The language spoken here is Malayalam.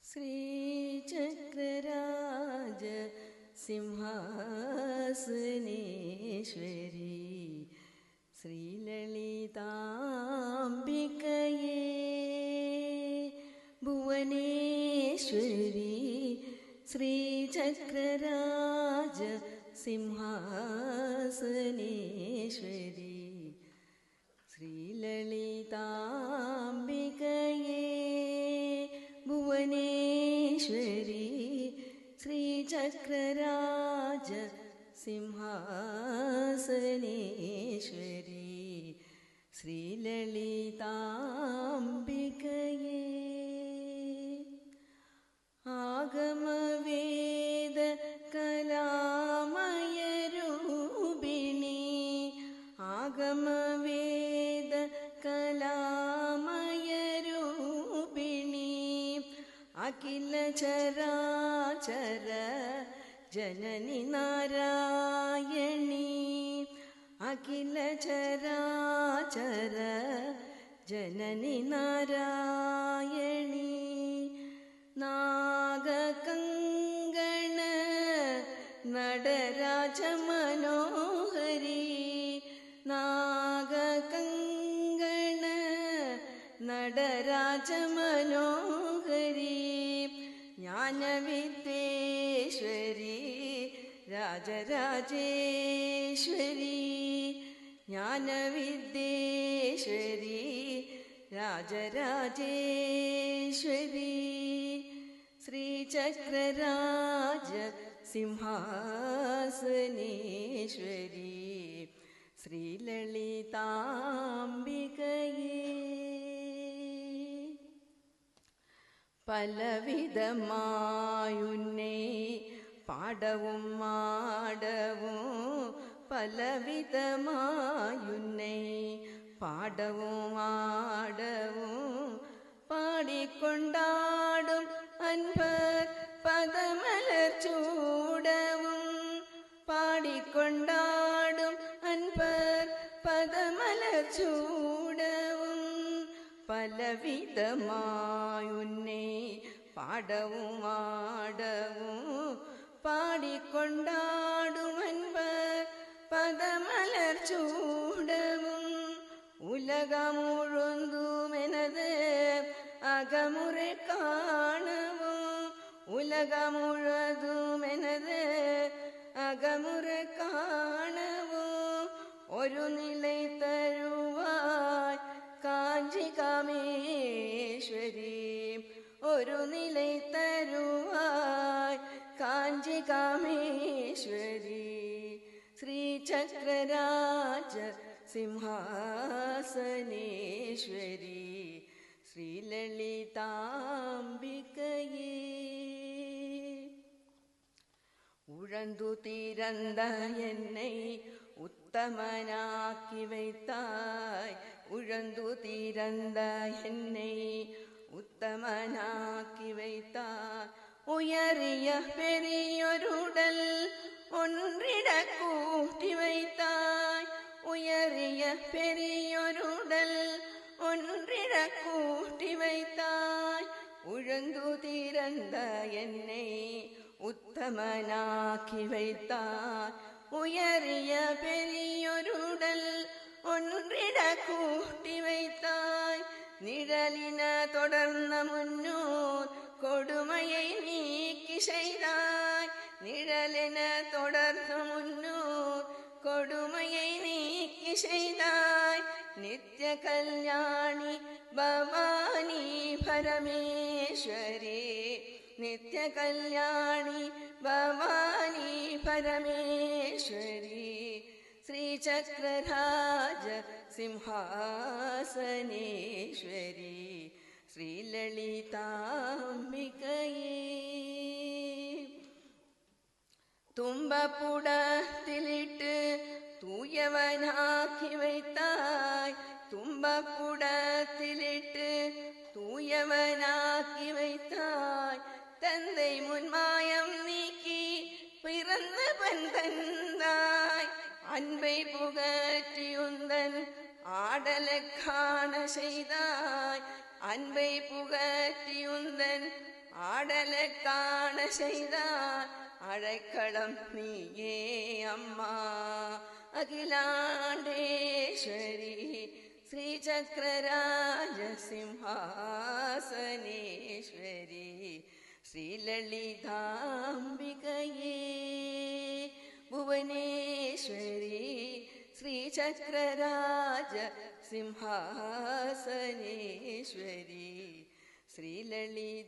ശ്രീചക്രരാജ സിംഹാസനേശ്വരി ശ്രീലളിതാംബികയേ ഭുവനേശ്വരി ശ്രീചക്രരാജ സിംഹാസനേശ്വരി ശ്രീലളിതാംബികയേ ഭുവനേശ്വരി ശ്രീചക്രരാജ സിംഹാസനേശ്വരി ശ്രീലളിതാംബികയേ ആഗമവേദ കലാമയരൂപിണി ആഗമവേദ കലാമയരൂപിണി അഖില ചരാചര ജനനി നാരായണി അഖില ചരാചര ജനനി നാരായണി നാഗകങ്കണ നടരാജ മനോഹരി നാഗകങ്കണ നടരാജ മനോഹരി ജ്ഞാനവിദ്യേശ്വരി രാജരാജേശ്വരി ജ്ഞാനവിദ്യേശ്വരി രാജരാജേശ്വരി ശ്രീചക്രരാജ സിംഹാസനേശ്വരി ശ്രീലളിതാംബികയേ പലവിധമായുന്നേ പാടവും മാടവും പലവിധമായുന്നേ പാടവും മാടവും പാടിക്കൊണ്ടാടും അൻപർ പദമലർ ചൂടവും പാടിക്കൊണ്ടാടും അൻപർ പദമലർ ചൂടവും പലവിധമായുന്നേ പാടവും മാടവും പാടിക്കൊണ്ടാടും അൻപർ പദമലർ ചൂടവും ഉലകമുഴുന്തുമെനത് അകമുறை കാണവും ഉലകമുഴതുമെനത് അകമുறை കാണവും ഒരു നിലൈ തരുവായ് കാഞ്ചി കാമേശ്വരി ഒരു നിലൈ തരുവായ് കാഞ്ചി കാമേശ്വരി ശ്രീചക്രരാജ സിംഹാസനേശ്വരി ശ്രീലളിതാംബികയേ ഉഴന്തു തീരந்த என்னை உத்தமனாக்கி வைத்தாய் உழந்து தீரந்த என்னை உத்தமனாக்கி வைத்தாய் உயரிய பெரியோருடல் ஒன்றிட கூட்டி வைத்தாய் உயரிய பெரியோருடல் ஒன்றிட கூட்டி வைத்தாய் உழந்து தீரந்த என்னை ഉത്തമനാക്കി வைத்தாய் ഉയരിയ പെരിയൊരുടൽ ഒன்றிட കൂട്ടി வைத்தாய் നിഴലിന തുടർന്ന മുന്നോർ കൊടുമയെ നീക്കി ചെയ്താய் നിഴലിന തുടർന്ന മുന്നോർ കൊടുമയെ നീക്കി ചെയ്താய் നിത്യ കല്യാണി ഭവാനി പരമേശ്വരി നിത്യ കല്യാണി ഭവാനി പരമേശ്വരി ശ്രീചക്രരാജ സിംഹാസനേശ്വരി ശ്രീലളിതാംബികയേ തുമ്പപ്പുടത്തിലിട്ട് തൂയവനാക്കി வைத்தாய் തുമ്പപ്പുടത്തിലിട്ട് തൂയവനാക്കി வைத்தாய் തந்தை മുൻമായം നീക്കി പിറന്ന പന്തന്താய் അൻപை புகற்றியுந்தன் ஆடலை காண செய்தாய் அன்பை புகற்றியுந்தன் ஆடலை காண செய்தார் அழைக்களம் நீயே அம்மா. அகிலாண்டேஸ்வரி ശ്രീചക്രരാജ സിംഹാസനേശ്വരി ശ്രീലളിതാംബികയേ ഭുവനേശ്വരി ശ്രീചക്രരാജ സിംഹാസനേശ്വരി ശ്രീലളിതാംബികയേ.